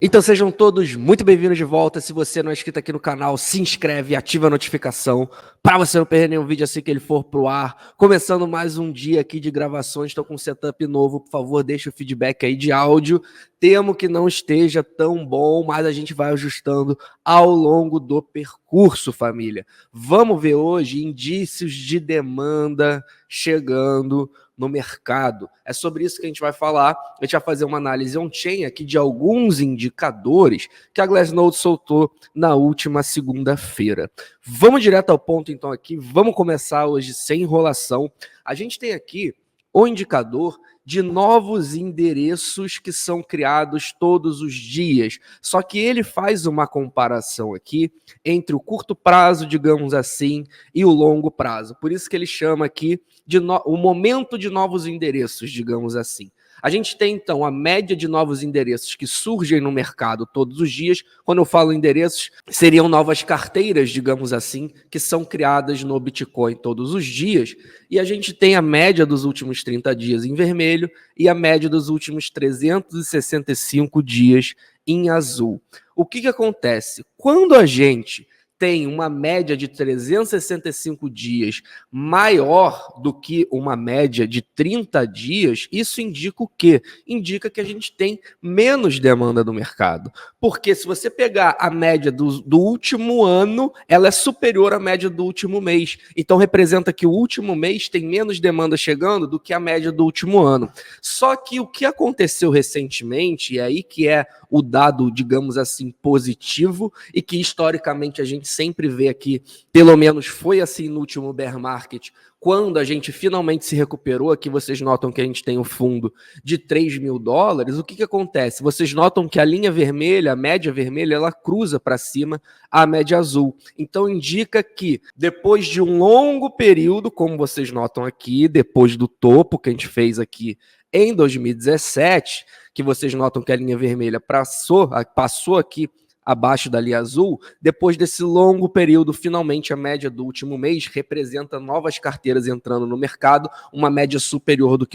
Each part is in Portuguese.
Então sejam todos muito bem-vindos de volta. Se você não é inscrito aqui no canal, se inscreve e ativa a notificação para você não perder nenhum vídeo assim que ele for pro ar. Começando mais um dia aqui de gravações, estou com um setup novo, por favor deixe o feedback aí de áudio. Temo que não esteja tão bom, mas a gente vai ajustando ao longo do percurso, família. Vamos ver hoje indícios de demanda chegando no mercado. É sobre isso que a gente vai falar. A gente vai fazer uma análise on-chain aqui de alguns indicadores que a Glassnode soltou na última segunda-feira. Vamos direto ao ponto então aqui. Vamos começar hoje sem enrolação. A gente tem aqui o indicador de novos endereços que são criados todos os dias. Só que ele faz uma comparação aqui entre o curto prazo, digamos assim, e o longo prazo. Por isso que ele chama aqui de o momento de novos endereços, digamos assim. A gente tem, então, a média de novos endereços que surgem no mercado todos os dias. Quando eu falo endereços, seriam novas carteiras, digamos assim, que são criadas no Bitcoin todos os dias. E a gente tem a média dos últimos 30 dias em vermelho e a média dos últimos 365 dias em azul. O que acontece? Quando a gente tem uma média de 365 dias maior do que uma média de 30 dias, isso indica o quê? Indica que a gente tem menos demanda do mercado. Porque se você pegar a média do último ano, ela é superior à média do último mês. Então representa que o último mês tem menos demanda chegando do que a média do último ano. Só que o que aconteceu recentemente, e aí que é o dado, digamos assim, positivo, e que historicamente a gente sempre vê aqui, pelo menos foi assim no último bear market, quando a gente finalmente se recuperou, aqui vocês notam que a gente tem um fundo de $3.000, o que acontece? Vocês notam que a linha vermelha, a média vermelha, ela cruza para cima a média azul. Então indica que depois de um longo período, como vocês notam aqui, depois do topo que a gente fez aqui em 2017, que vocês notam que a linha vermelha passou aqui abaixo da linha azul, depois desse longo período, finalmente a média do último mês representa novas carteiras entrando no mercado, uma média superior do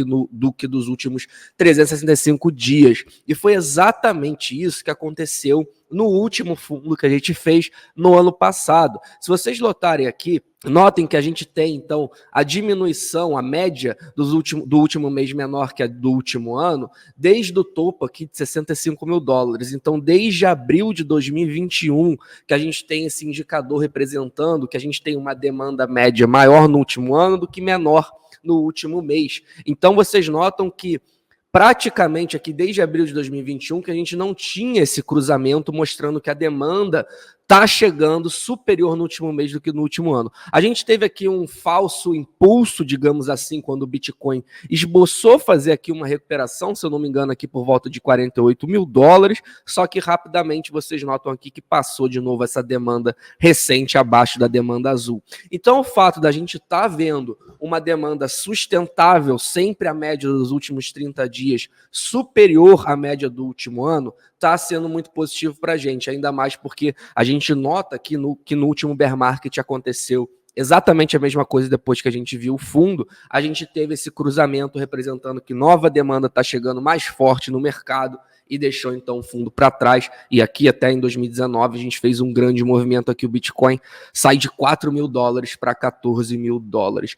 que dos últimos 365 dias. E foi exatamente isso que aconteceu no último fundo que a gente fez no ano passado. Se vocês notarem aqui, notem que a gente tem, então, a diminuição, a média do último mês menor que a do último ano, desde o topo aqui de $65.000. Então, desde abril de 2021, que a gente tem esse indicador representando que a gente tem uma demanda média maior no último ano do que menor no último mês. Então, vocês notam que praticamente aqui desde abril de 2021 que a gente não tinha esse cruzamento mostrando que a demanda está chegando superior no último mês do que no último ano. A gente teve aqui um falso impulso, digamos assim, quando o Bitcoin esboçou fazer aqui uma recuperação, se eu não me engano, aqui por volta de $48.000, só que rapidamente vocês notam aqui que passou de novo essa demanda recente abaixo da demanda azul. Então o fato da gente estar vendo uma demanda sustentável, sempre a média dos últimos 30 dias, superior à média do último ano, está sendo muito positivo para a gente, ainda mais porque a gente nota que no último bear market aconteceu exatamente a mesma coisa depois que a gente viu o fundo, a gente teve esse cruzamento representando que nova demanda está chegando mais forte no mercado e deixou então o fundo para trás, e aqui até em 2019 a gente fez um grande movimento aqui, o Bitcoin sai de $4.000 para $14.000.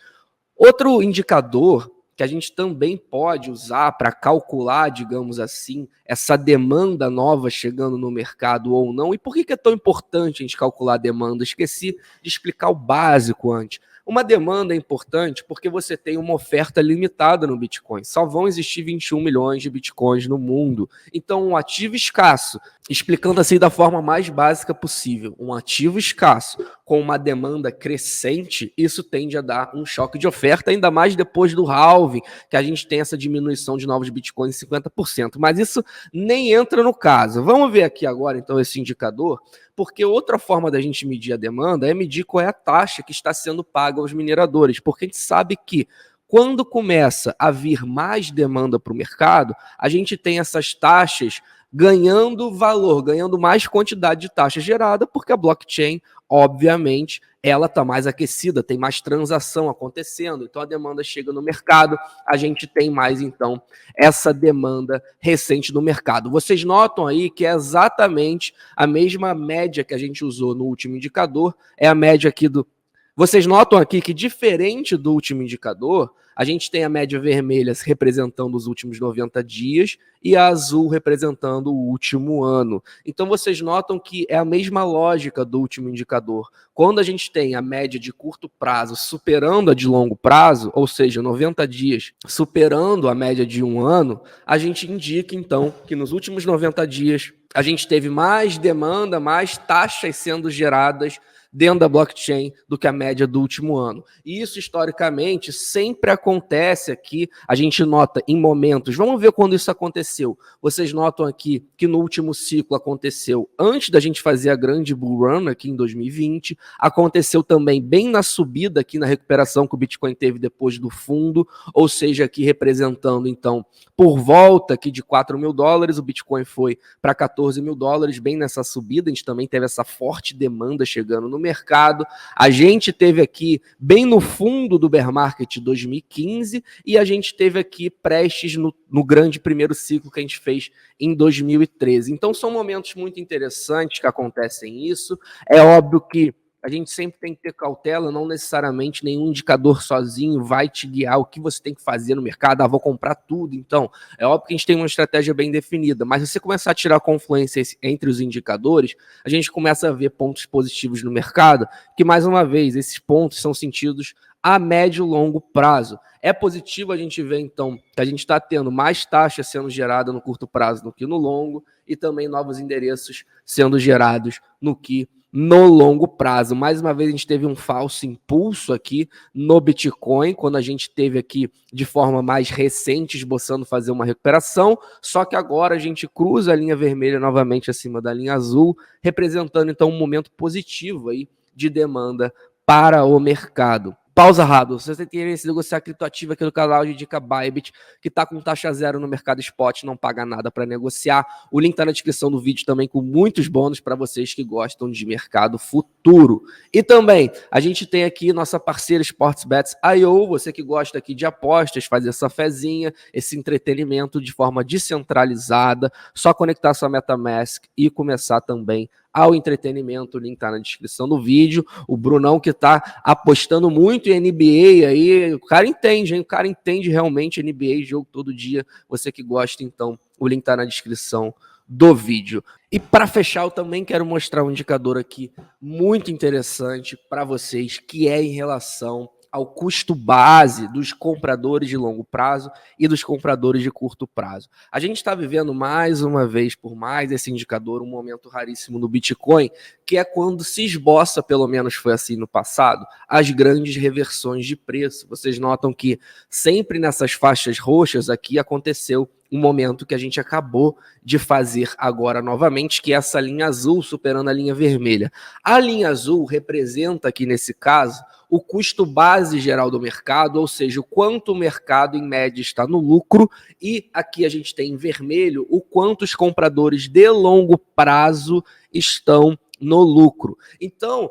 Outro indicador que a gente também pode usar para calcular, digamos assim, essa demanda nova chegando no mercado ou não. E por que é tão importante a gente calcular a demanda? Esqueci de explicar o básico antes. Uma demanda é importante porque você tem uma oferta limitada no Bitcoin. Só vão existir 21 milhões de Bitcoins no mundo. Então, um ativo escasso, explicando assim da forma mais básica possível, um ativo escasso com uma demanda crescente, isso tende a dar um choque de oferta, ainda mais depois do halving, que a gente tem essa diminuição de novos Bitcoins em 50%. Mas isso nem entra no caso. Vamos ver aqui agora, então, esse indicador, porque outra forma da gente medir a demanda é medir qual é a taxa que está sendo paga aos mineradores, porque a gente sabe que quando começa a vir mais demanda para o mercado, a gente tem essas taxas ganhando valor, ganhando mais quantidade de taxa gerada, porque a blockchain, obviamente, ela está mais aquecida, tem mais transação acontecendo, então a demanda chega no mercado, a gente tem mais, então, essa demanda recente no mercado. Vocês notam aí que é exatamente a mesma média que a gente usou no último indicador, é a média aqui do... Vocês notam aqui que, diferente do último indicador, a gente tem a média vermelha representando os últimos 90 dias e a azul representando o último ano. Então, vocês notam que é a mesma lógica do último indicador. Quando a gente tem a média de curto prazo superando a de longo prazo, ou seja, 90 dias superando a média de um ano, a gente indica, então, que nos últimos 90 dias a gente teve mais demanda, mais taxas sendo geradas dentro da blockchain do que a média do último ano. E isso, historicamente, sempre acontece aqui, a gente nota em momentos, vamos ver quando isso aconteceu. Vocês notam aqui que no último ciclo aconteceu antes da gente fazer a grande bull run aqui em 2020, aconteceu também bem na subida aqui na recuperação que o Bitcoin teve depois do fundo, ou seja, aqui representando, então, por volta aqui de $4.000, o Bitcoin foi para $14.000, bem nessa subida, a gente também teve essa forte demanda chegando no mercado. A gente teve aqui bem no fundo do bear market 2015 e a gente teve aqui prestes no grande primeiro ciclo que a gente fez em 2013. Então são momentos muito interessantes que acontecem isso. É óbvio que a gente sempre tem que ter cautela, não necessariamente nenhum indicador sozinho vai te guiar o que você tem que fazer no mercado, vou comprar tudo. Então, é óbvio que a gente tem uma estratégia bem definida, mas se você começar a tirar confluência entre os indicadores, a gente começa a ver pontos positivos no mercado, que, mais uma vez, esses pontos são sentidos a médio e longo prazo. É positivo a gente ver, então, que a gente está tendo mais taxas sendo geradas no curto prazo do que no longo, e também novos endereços sendo gerados no longo prazo. Mais uma vez, a gente teve um falso impulso aqui no Bitcoin, quando a gente teve aqui de forma mais recente, esboçando fazer uma recuperação, só que agora a gente cruza a linha vermelha novamente acima da linha azul, representando então um momento positivo aí de demanda para o mercado. Pausa rápido. Se você tem interesse em negociar criptoativo aqui no canal de Dica Bybit, que está com taxa zero no mercado spot, não paga nada para negociar. O link está na descrição do vídeo também, com muitos bônus para vocês que gostam de mercado futuro. E também, a gente tem aqui nossa parceira SportsBets.io, você que gosta aqui de apostas, fazer essa fezinha, esse entretenimento de forma descentralizada, só conectar sua MetaMask e começar também ao entretenimento. O link tá na descrição do vídeo. O Brunão que tá apostando muito em NBA aí, o cara entende, hein? O cara entende realmente NBA, jogo todo dia. Você que gosta, então, o link tá na descrição do vídeo. E para fechar, eu também quero mostrar um indicador aqui muito interessante para vocês, que é em relação ao custo base dos compradores de longo prazo e dos compradores de curto prazo. A gente está vivendo mais uma vez, por mais esse indicador, um momento raríssimo no Bitcoin, que é quando se esboça, pelo menos foi assim no passado, as grandes reversões de preço. Vocês notam que sempre nessas faixas roxas aqui aconteceu um momento que a gente acabou de fazer agora novamente, que é essa linha azul superando a linha vermelha. A linha azul representa aqui nesse caso o custo base geral do mercado, ou seja, o quanto o mercado em média está no lucro, e aqui a gente tem em vermelho o quanto os compradores de longo prazo estão no lucro. Então,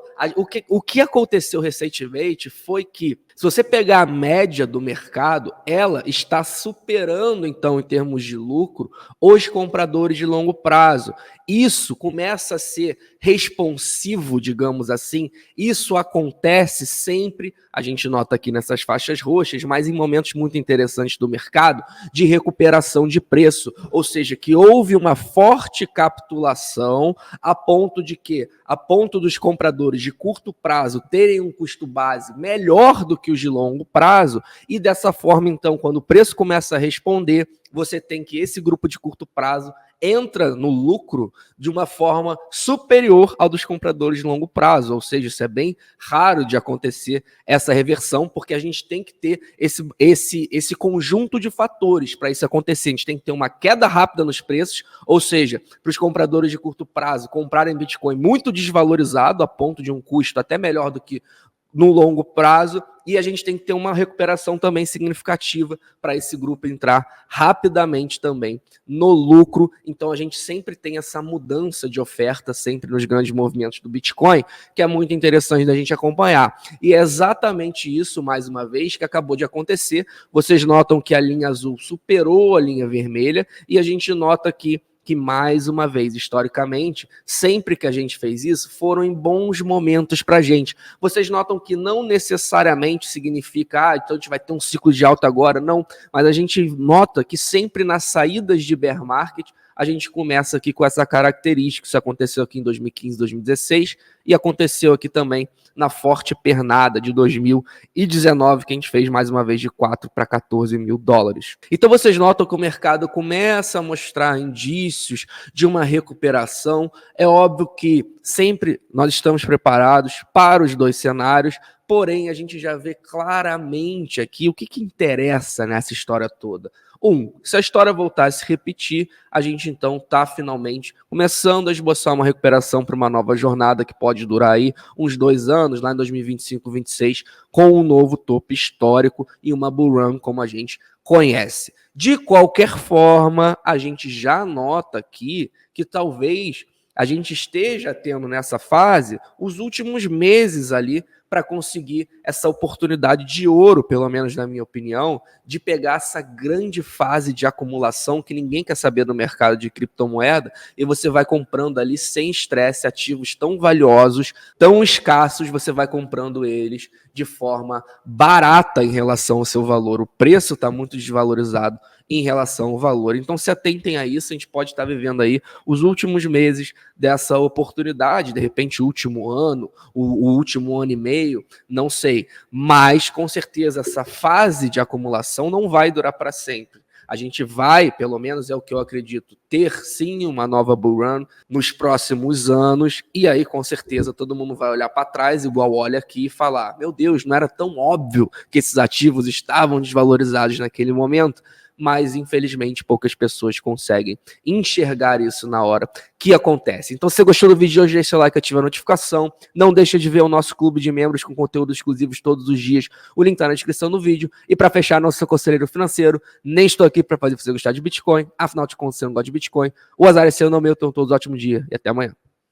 o que aconteceu recentemente foi que, se você pegar a média do mercado, ela está superando, então, em termos de lucro, os compradores de longo prazo. Isso começa a ser responsivo, digamos assim. Isso acontece sempre, a gente nota aqui nessas faixas roxas, mas em momentos muito interessantes do mercado, de recuperação de preço. Ou seja, que houve uma forte capitulação a ponto de que, a ponto dos compradores de curto prazo terem um custo base melhor do que os de longo prazo, e dessa forma, então, quando o preço começa a responder, você tem que esse grupo de curto prazo entra no lucro de uma forma superior ao dos compradores de longo prazo, ou seja, isso é bem raro de acontecer, essa reversão, porque a gente tem que ter esse conjunto de fatores para isso acontecer. A gente tem que ter uma queda rápida nos preços, ou seja, para os compradores de curto prazo comprarem Bitcoin muito desvalorizado, a ponto de um custo até melhor do que no longo prazo, e a gente tem que ter uma recuperação também significativa para esse grupo entrar rapidamente também no lucro. Então a gente sempre tem essa mudança de oferta sempre nos grandes movimentos do Bitcoin, que é muito interessante da gente acompanhar. E é exatamente isso, mais uma vez, que acabou de acontecer. Vocês notam que a linha azul superou a linha vermelha e a gente nota que mais uma vez, historicamente, sempre que a gente fez isso, foram em bons momentos para a gente. Vocês notam que não necessariamente significa, então a gente vai ter um ciclo de alta agora, não, mas a gente nota que sempre nas saídas de bear market, a gente começa aqui com essa característica. Isso aconteceu aqui em 2015, 2016 e aconteceu aqui também na forte pernada de 2019, que a gente fez mais uma vez de 4 para 14 mil dólares. Então vocês notam que o mercado começa a mostrar indícios de uma recuperação. É óbvio que sempre nós estamos preparados para os dois cenários, porém a gente já vê claramente aqui o que interessa nessa história toda. Se a história voltar a se repetir, a gente então está finalmente começando a esboçar uma recuperação para uma nova jornada que pode durar aí uns 2 anos, lá em 2025, 2026, com um novo topo histórico e uma bull run como a gente conhece. De qualquer forma, a gente já nota aqui que talvez a gente esteja tendo nessa fase os últimos meses ali para conseguir essa oportunidade de ouro, pelo menos na minha opinião, de pegar essa grande fase de acumulação que ninguém quer saber no mercado de criptomoeda, e você vai comprando ali sem estresse ativos tão valiosos, tão escassos, você vai comprando eles de forma barata em relação ao seu valor. O preço está muito desvalorizado em relação ao valor. Então se atentem a isso, a gente pode estar vivendo aí os últimos meses dessa oportunidade, de repente o último ano, o último ano e meio, não sei, mas com certeza essa fase de acumulação não vai durar para sempre. A gente vai, pelo menos é o que eu acredito, ter sim uma nova bull run nos próximos anos, e aí com certeza todo mundo vai olhar para trás, igual olha aqui, e falar: meu Deus, não era tão óbvio que esses ativos estavam desvalorizados naquele momento? Mas infelizmente poucas pessoas conseguem enxergar isso na hora que acontece. Então, se você gostou do vídeo de hoje, deixa seu like, ativa a notificação. Não deixa de ver o nosso clube de membros com conteúdo exclusivos todos os dias. O link está na descrição do vídeo. E para fechar, nosso conselheiro financeiro, nem estou aqui para fazer você gostar de Bitcoin. Afinal de contas, você não gosta de Bitcoin. O azar é seu, não meu. Tenham todos um ótimo dia e até amanhã.